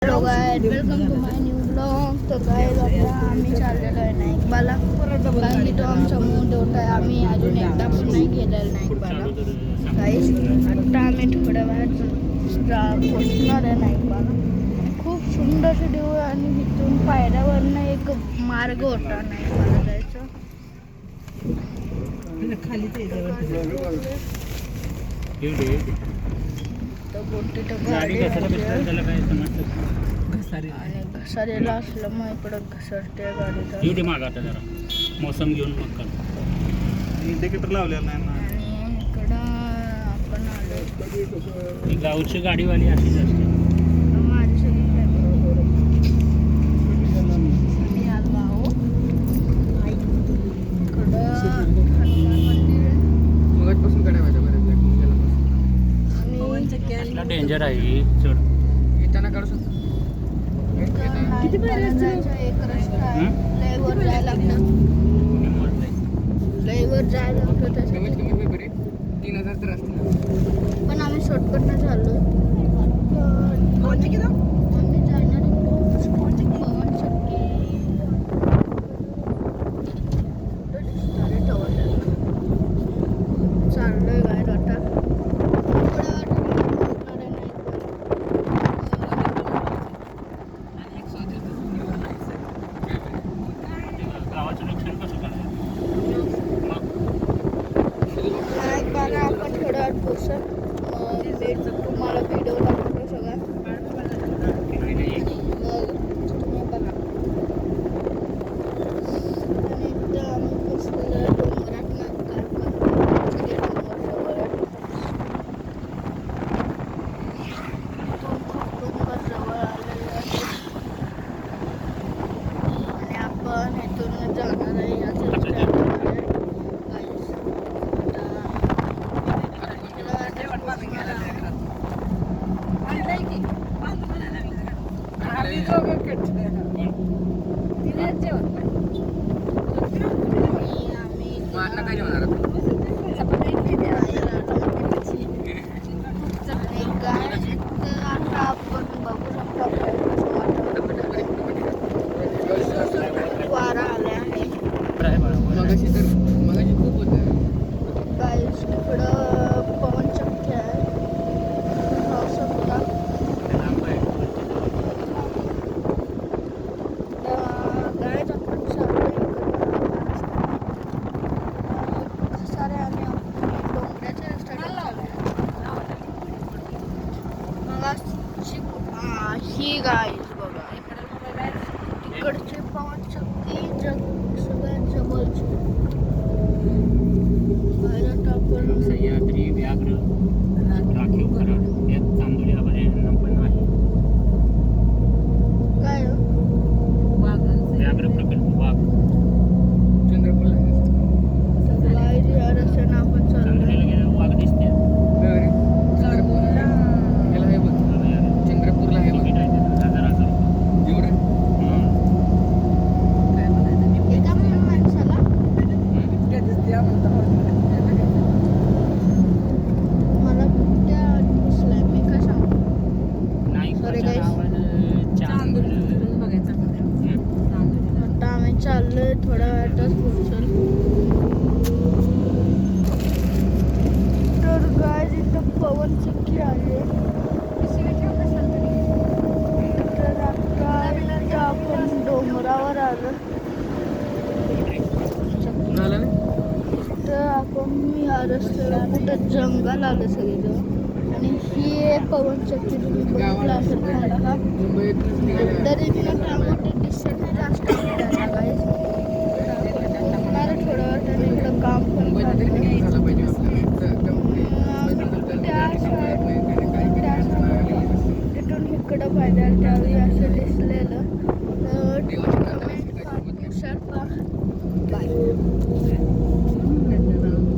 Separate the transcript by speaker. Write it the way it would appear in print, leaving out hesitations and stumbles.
Speaker 1: Hello guys, welcome to my new blog. तर guys आता आम्ही चाललेलो आहे नाईकबाला. कारण की तो आमचा मूड होता आहे. आम्ही अजून एकदा पण नाही गेलेलो नाईकबाला. गाइस आता आम्ही थोड्या वेळात पोचणार आहे नाईकबाला. खूप सुंदर देव आहे आणि इथून पायऱ्यावरनं एक मार्ग होता नाईकबाला जायचा. तर बोटी तर गाडी आणि घसारेला असल्यामुळे इकडं घसरते गाडी.
Speaker 2: मौसम घेऊन मग इंडिकेटर लावलेला नाही ना.
Speaker 1: आणि इकडं आपण आलो
Speaker 2: गावची गाडीवाली अशीच असते.
Speaker 1: माझी सगळी फॅमिली आलो आहो. इकडं हनुमान मंदिर आहे.
Speaker 3: मगाचपासून कडे व्हायचं बरं
Speaker 2: कसला डेंजर आहे चढ.
Speaker 3: येताना काढू शकतो.
Speaker 1: किती जायचं एक रस्ता आहे. लयवर जायला लागतं. लयवर जायला लागतं त्यासाठी.
Speaker 3: कमीत कमी पेपर 3000 तर असतील.
Speaker 1: पण आम्ही शॉर्टकटनं चाललो. आम्ही जाणार पवन चक्की. चाललोय काय आता
Speaker 2: गावाचं नुकसान कसं करायचं.
Speaker 1: आपण थोडं वेळ पोचू. तुम्हाला व्हिडिओ दाखवतो सगळा. मग तुम्ही बघा. आणि इथं आम्ही पोचलेलो डोंगरातनं सगळे डोंगर जवळ आहे. खूप डोंगर जवळ आलेले आहे आणि आपण इथून जाणार आहे. याच वारा आला आहे.
Speaker 3: मगाशी खूप होतं.
Speaker 1: गाईस तिकडं पवन चक्की आहे. पाहू शकता. गाईस आपण चाललोय सारे आम्ही डोंगराच्या रस्त्याने चाललोय. ही गाईस बघा तिकडची पवन चक्की सगळ्यात जवळची. आपण
Speaker 2: सह्याद्री व्याघ्र राखीव कराड यात चांदोली अभयारण्य पण आहे.
Speaker 1: काय
Speaker 2: व्याघ्र प्रकल्प वाघ
Speaker 3: चंद्रपूरला
Speaker 1: गाईस या रस्त्याने आपण चाललोय.
Speaker 2: चांदोलीला गेल्यावर वाघ दिसते.
Speaker 3: याला आहे बघ. चंद्रपूरला आहे बघ.
Speaker 2: तिकीट आहे त्याचं 1000
Speaker 3: एवढं
Speaker 1: एका माणसाला मला बिबट्या दिसलाय. मी काय सांगू. Sorry guys. आता आम्ही चाललोय. थोड्या वेळातच पोहोचल. तर गाईस इथं पवन चक्की आहे. तर आता आपण डोंगरावर आलो.
Speaker 3: झालं ना.
Speaker 1: तर आपण या रस्त्याला कुठं जंगल आलं सगळीजण. आणि ही एक पवन चक्की तुम्ही बघितलं असेल मला.
Speaker 3: मुंबईतूनच निघालं.
Speaker 1: तरी मी त्यामध्ये दिसत नाही जास्त गाईस. थोडं वाटतं इकडं काम पण
Speaker 3: मुंबईत तरी
Speaker 1: चाललंय.
Speaker 3: निघून झालं पाहिजे
Speaker 1: तिथून इकडं पाहिजे त्यावेळी असं दिसलेलं. तर कमेंट